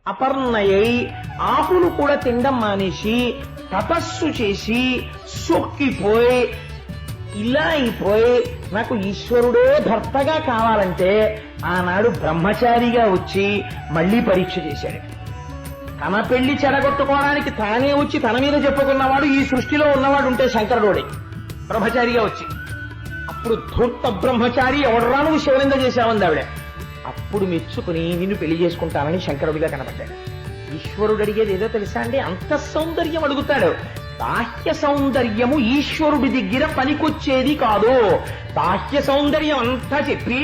అపర్ణయై ఆకులు కూడా తినడం మానేసి తపస్సు చేసి సొక్కిపోయి ఇలా అయిపోయి నాకు ఈశ్వరుడే భర్తగా కావాలంటే ఆనాడు బ్రహ్మచారిగా వచ్చి మళ్లీ పరీక్ష చేశాడు. తన పెళ్లి చెడగొట్టుకోవడానికి తానే వచ్చి తన మీద చెప్పుకున్నవాడు ఈ సృష్టిలో ఉన్నవాడు ఉంటే శంకరుడే బ్రహ్మచారిగా వచ్చి. అప్పుడు ధూర్త బ్రహ్మచారి ఎవడరా నువ్వు శివలింగ చేశావంది ఆవిడ. అప్పుడు మెచ్చుకుని నిన్ను పెళ్లి చేసుకుంటానని శంకరుడిగా కనబడ్డాడు. ఈశ్వరుడు అడిగేది ఏదో తెలుసా అండి? అంత సౌందర్యం అడుగుతాడు. బాహ్య సౌందర్యము ఈశ్వరుడి దగ్గర పనికొచ్చేది కాదు. బాహ్య సౌందర్యం అంతా చెప్పి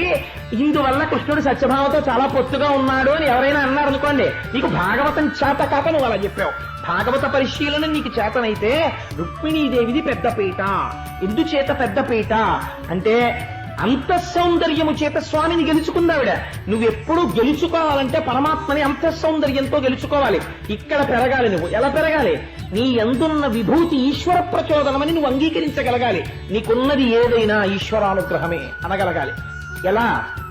ఇందువల్ల కృష్ణుడు సత్యభామతో చాలా పొత్తుగా ఉన్నాడు అని ఎవరైనా అన్నారు అనుకోండి, నీకు భాగవతం చేత కాక నువ్వు అలా చెప్పావు. భాగవత పరిశీలన నీకు చేతనైతే రుక్మిణీదేవిది పెద్దపీట. ఎందుచేత పెద్దపీట అంటే అంత సౌందర్యము చేత స్వామిని గెలుచుకుందావిడ. నువ్వెప్పుడు గెలుచుకోవాలంటే పరమాత్మని అంత సౌందర్యంతో గెలుచుకోవాలి. ఇక్కడ పెరగాలి. నువ్వు ఎలా పెరగాలి? నీ ఎందున్న విభూతి ఈశ్వర ప్రచోదనమని నువ్వు అంగీకరించగలగాలి. నీకున్నది ఏదైనా ఈశ్వరానుగ్రహమే అనగలగాలి. ఎలా?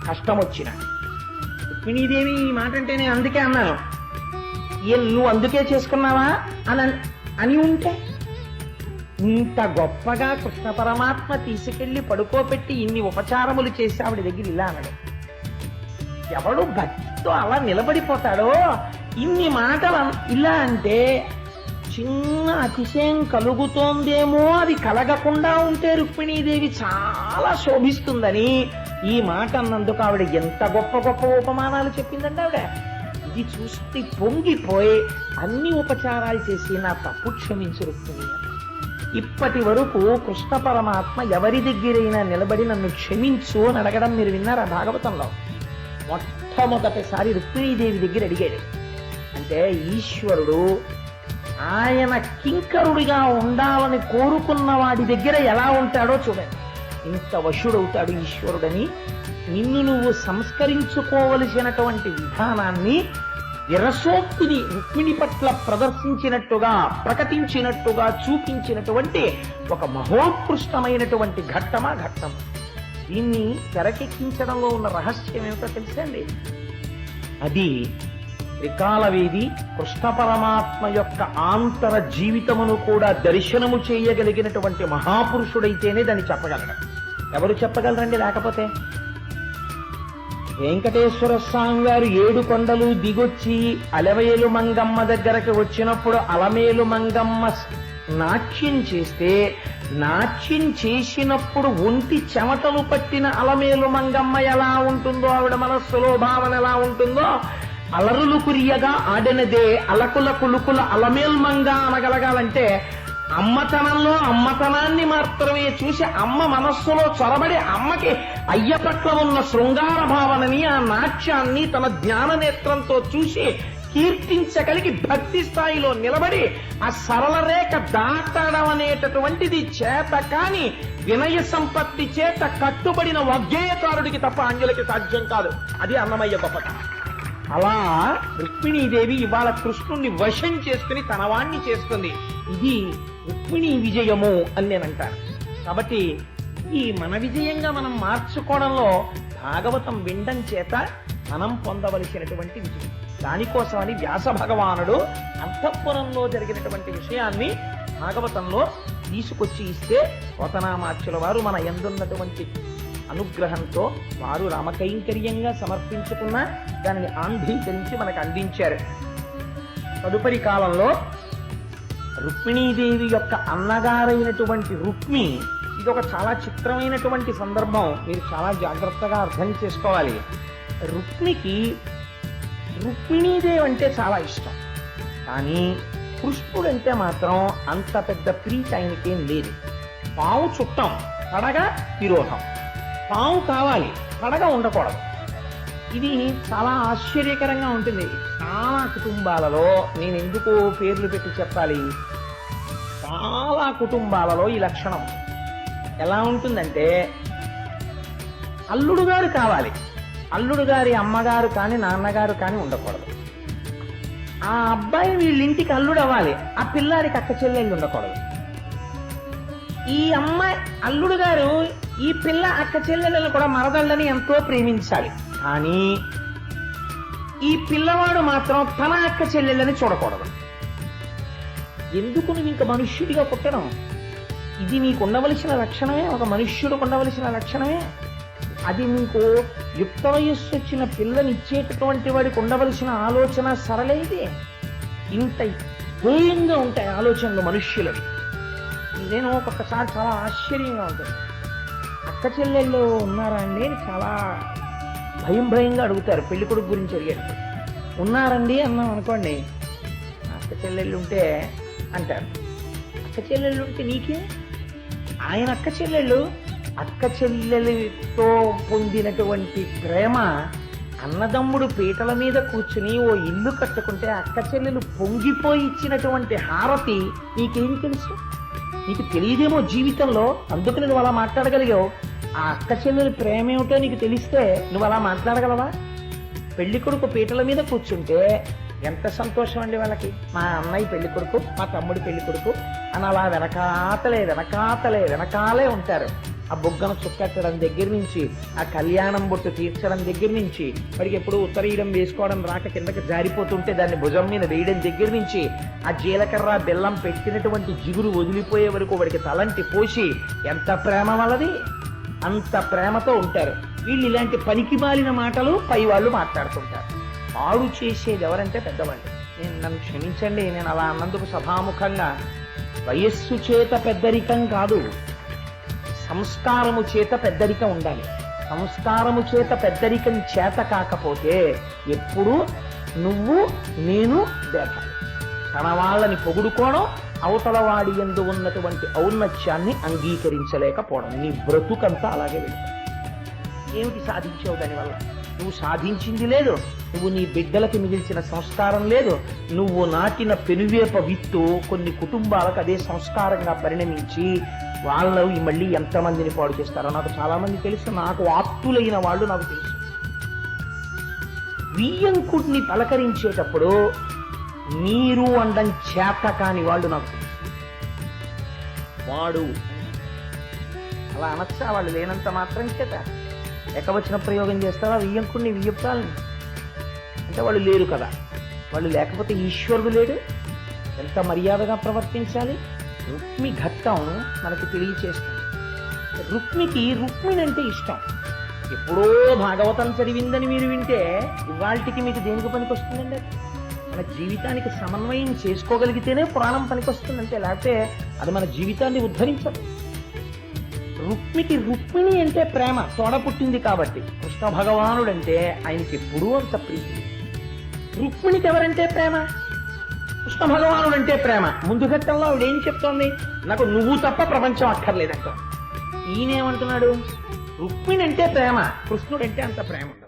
కష్టం వచ్చినా. రుక్మిణీదేవి ఈ మాట అంటే నేను అందుకే అన్నాను, నువ్వు అందుకే చేసుకున్నావా అని ఉంటే ఇంత గొప్పగా కృష్ణ పరమాత్మ తీసుకెళ్లి పడుకోబెట్టి ఇన్ని ఉపచారములు చేసి ఆవిడ దగ్గర ఇలా అన్నాడు. ఎవడు భక్తితో అలా నిలబడిపోతాడో ఇన్ని మాటలు ఇలా అంటే చిన్న అతిశయం కలుగుతోందేమో, అది కలగకుండా ఉంటే రుక్మిణీదేవి చాలా శోభిస్తుందని ఈ మాట అన్నందుకు ఆవిడ ఎంత గొప్ప గొప్ప ఉపమానాలు చెప్పిందండి ఆవిడ. ఇది చూస్తే పొంగిపోయి అన్ని ఉపచారాలు చేసి నా తప్పు క్షమించు రుక్మిణి. ఇప్పటి వరకు కృష్ణ పరమాత్మ ఎవరి దగ్గరైనా నిలబడి నన్ను క్షమించు అని అడగడం మీరు విన్నారా భాగవతంలో? మొట్టమొదటిసారి రుక్మిణీదేవి దగ్గర అడిగాడు. అంటే ఈశ్వరుడు ఆయన కింకరుడిగా ఉండాలని కోరుకున్న వాడి దగ్గర ఎలా ఉంటాడో చూడండి. ఇంత వశుడవుతాడు ఈశ్వరుడని నిన్ను నువ్వు సంస్కరించుకోవలసినటువంటి విధానాన్ని విరసోక్తిని రుక్మిణి పట్ల ప్రదర్శించినట్టుగా ప్రకటించినట్టుగా చూపించినటువంటి ఒక మహోత్కృష్టమైనటువంటి ఘట్టమా ఘట్టం. దీన్ని తెరకెక్కించడంలో ఉన్న రహస్యం ఏమిటో తెలుసండి? అది త్రికాలవేది కృష్ణ పరమాత్మ యొక్క ఆంతర జీవితమును కూడా దర్శనము చేయగలిగినటువంటి మహాపురుషుడైతేనే దాన్ని చెప్పగలడు. ఎవరు చెప్పగలరండి? లేకపోతే వెంకటేశ్వర స్వామి వారు 7 కొండలు దిగొచ్చి అలవేలు మంగమ్మ దగ్గరకు వచ్చినప్పుడు అలమేలు మంగమ్మ నాట్యం చేస్తే, నాట్యం చేసినప్పుడు ఒంటి చెమటలు పట్టిన అలమేలు మంగమ్మ ఎలా ఉంటుందో, ఆవిడ మనస్సులో భావన ఎలా ఉంటుందో, అలరులు కురియగా ఆడినదే అలకుల కులుకుల అలమేల్ మంగ అనగలగాలంటే అమ్మతనంలో అమ్మతనాన్ని మాత్రమే చూసి అమ్మ మనస్సులో చొరబడి అమ్మకి అయ్య పట్ల ఉన్న శృంగార భావనని, ఆ నాట్యాన్ని తన జ్ఞాన నేత్రంతో చూసి కీర్తించగలిగి భక్తి స్థాయిలో నిలబడి ఆ సరళ రేఖ దాటడం అనేటటువంటిది చేత కాని వినయ సంపత్తి చేత కట్టుబడిన వగ్గేయకారుడికి తప్ప అంజలికి సాధ్యం కాదు. అది అన్నమయ్య గొప్పతనం. అలా రుక్మిణీదేవి ఇవాళ కృష్ణుణ్ణి వశం చేసుకుని తనవాణ్ణి చేసుకుంది. ఇది రుక్మిణీ విజయము అని నేను అంటాను. కాబట్టి ఈ మన విజయంగా మనం మార్చుకోవడంలో భాగవతం వినడం చేత మనం పొందవలసినటువంటి విజయం. దానికోసమని వ్యాస భగవానుడు అంతఃపురంలో జరిగినటువంటి విషయాన్ని భాగవతంలో తీసుకొచ్చి ఇస్తే పోతనామాచ్యుల వారు మన యందున్నటువంటి అనుగ్రహంతో వారు రామకైంకర్యంగా సమర్పించుకున్న దానిని ఆంధ్రీకరించి మనకు అందించారు. తదుపరి కాలంలో రుక్మిణీదేవి యొక్క అన్నగారైనటువంటి రుక్మి, ఇది ఒక చాలా చిత్రమైనటువంటి సందర్భం, మీరు చాలా జాగ్రత్తగా అర్థం చేసుకోవాలి. రుక్మికి రుక్మిణీదేవి అంటే చాలా ఇష్టం, కానీ కృష్ణుడంటే మాత్రం అంత పెద్ద ప్రీతి ఆయనకేం లేదు. పావు చుట్టం, పడగ విరోధం. పావు కావాలి, పడగ ఉండకూడదు. ఇది చాలా ఆశ్చర్యకరంగా ఉంటుంది. చాలా కుటుంబాలలో, నేను ఎందుకు పేర్లు పెట్టి చెప్పాలి, చాలా కుటుంబాలలో ఈ లక్షణం ఎలా ఉంటుందంటే, అల్లుడు గారు కావాలి, అల్లుడు గారి అమ్మగారు కానీ నాన్నగారు కానీ ఉండకూడదు. ఆ అబ్బాయి వీళ్ళింటికి అల్లుడు అవ్వాలి, ఆ పిల్లాడికి అక్క చెల్లెళ్ళు ఉండకూడదు. ఈ అమ్మాయి అల్లుడు గారు ఈ పిల్ల అక్క చెల్లెళ్ళను కూడా మరదళ్ళని ఎంతో ప్రేమించాలి. కానీ ఈ పిల్లవాడు మాత్రం తన అక్క చెల్లెళ్ళని చూడకూడదు. ఎందుకు నువ్వు ఇంక మనుష్యుడిగా పుట్టడం? ఇది నీకు ఉండవలసిన లక్షణమే, ఒక మనుష్యుడికి ఉండవలసిన లక్షణమే. అది నీకు యుక్త వయస్సు వచ్చిన పిల్లని ఇచ్చేటటువంటి వాడికి ఉండవలసిన ఆలోచన సరళే. ఇది ఇంత ధైర్యంగా ఉంటాయి ఆలోచనలు మనుష్యులవి. నేను ఒక్కొక్కసారి చాలా ఆశ్చర్యంగా ఉంటుంది. అక్క చెల్లెళ్ళు ఉన్నారా అండి అని చాలా భయంగా అడుగుతారు పెళ్లి కొడుకు గురించి అడిగారు. ఉన్నారండి అన్నాం అనుకోండి, అక్క చెల్లెళ్ళు ఉంటే అంటారు. అక్క చెల్లెళ్ళు ఉంటే నీకే? ఆయన అక్క చెల్లెలతో పొందినటువంటి ప్రేమ, అన్నదమ్ముడు పీటల మీద కూర్చుని ఓ ఇల్లు కట్టుకుంటే అక్క చెల్లెలు పొంగిపోయి ఇచ్చినటువంటి హారతి నీకేం తెలుసు? నీకు తెలియదేమో జీవితంలో, అందుకు నువ్వు అలా మాట్లాడగలిగావు. ఆ అక్క చెల్లెలు ప్రేమ ఏమిటో నీకు తెలిస్తే నువ్వు అలా మాట్లాడగలవా? పెళ్లి కొడుకు పీటల మీద కూర్చుంటే ఎంత సంతోషం అండి వాళ్ళకి. మా అన్నయ్య పెళ్లి కొడుకు, మా తమ్ముడి పెళ్లి కొడుకు అని అలా వెనకాలే ఉంటారు. ఆ బొగ్గను చుక్కట్టడం దగ్గర నుంచి, ఆ కళ్యాణం బొట్టు తీర్చడం దగ్గర నుంచి, వాడికి ఎప్పుడు ఉత్తరీయం వేసుకోవడం రాక కిందకి జారిపోతుంటే దాన్ని భుజం మీద వేయడం దగ్గర నుంచి, ఆ జీలకర్ర బెల్లం పెట్టినటువంటి జిగురు వదిలిపోయే వరకు వాడికి తలంటి పోసి ఎంత ప్రేమ వాళ్ళది, అంత ప్రేమతో ఉంటారు. వీళ్ళు ఇలాంటి పనికి మాలిన మాటలు పై వాళ్ళు మాట్లాడుతుంటారు. పాడు చేసేది ఎవరంటే పెద్దవాళ్ళు. నన్ను క్షమించండి, నేను అలా అన్నందుకు సభాముఖంగా, వయస్సు చేత పెద్దరికం కాదు, సంస్కారము చేత పెద్దరికం ఉండాలి. సంస్కారము చేత పెద్దరికం చేత కాకపోతే ఎప్పుడు నువ్వు నేను దేహాలి. తన వాళ్ళని పొగుడుకోవడం, అవతల వాడి యందు ఉన్నటువంటి ఔన్నత్యాన్ని అంగీకరించలేకపోవడం, నీ బ్రతుకంతా అలాగే వెళ్తావు. ఏమిటి సాధించావు దానివల్ల? నువ్వు సాధించింది లేదు, నువ్వు నీ బిడ్డలకి మిగిల్చిన సంస్కారం లేదు. నువ్వు నాటిన పెనువేప విత్తు కొన్ని కుటుంబాలకు అదే సంస్కారంగా పరిణమించి వాళ్ళు మళ్ళీ ఎంతమందిని పాడు చేస్తారో నాకు చాలా మంది తెలుసు. నాకు ఆప్తులైన వాళ్ళు నాకు తెలుసు. వియ్యంకుడిని పలకరించేటప్పుడు మీరు అండం చేత కాని వాళ్ళు నాకు తెలుసు. వాడు అలా అనొచ్చా? వాళ్ళు లేనంత మాత్రం చేత ఎక్కవచ్చిన ప్రయోగం చేస్తారా వియ్యంకుడిని, వియ్యప్పాలని? అంటే వాళ్ళు లేరు కదా. వాళ్ళు లేకపోతే ఈశ్వరుడు లేడు. ఎంత మర్యాదగా ప్రవర్తించాలి. రుక్మి ఘట్టం మనకి తెలియచేస్తుంది. రుక్మిణి అంటే ఇష్టం. ఎప్పుడో భాగవతం చదివిందని మీరు వింటే ఇవాళకి మీకు దేనికి పనికి వస్తుందండి? మన జీవితానికి సమన్వయం చేసుకోగలిగితేనే పురాణం పనికి వస్తుందంటే, లేకపోతే అది మన జీవితాన్ని ఉద్ధరించదు. రుక్మిణి అంటే ప్రేమ తోడ పుట్టింది కాబట్టి. కృష్ణ భగవానుడు అంటే ఆయనకి ఎప్పుడూ అంత ప్రీతి. రుక్మిణికి ఎవరంటే ప్రేమ? కృష్ణ భగవానుడు అంటే ప్రేమ. ముందు ఘట్టంలో ఆవిడ ఏం చెప్తోంది? నాకు నువ్వు తప్ప ప్రపంచం అక్కర్లేదంట. ఈయనేమంటున్నాడు? రుక్మిణి అంటే ప్రేమ, కృష్ణుడంటే అంత ప్రేమ ఉండదు.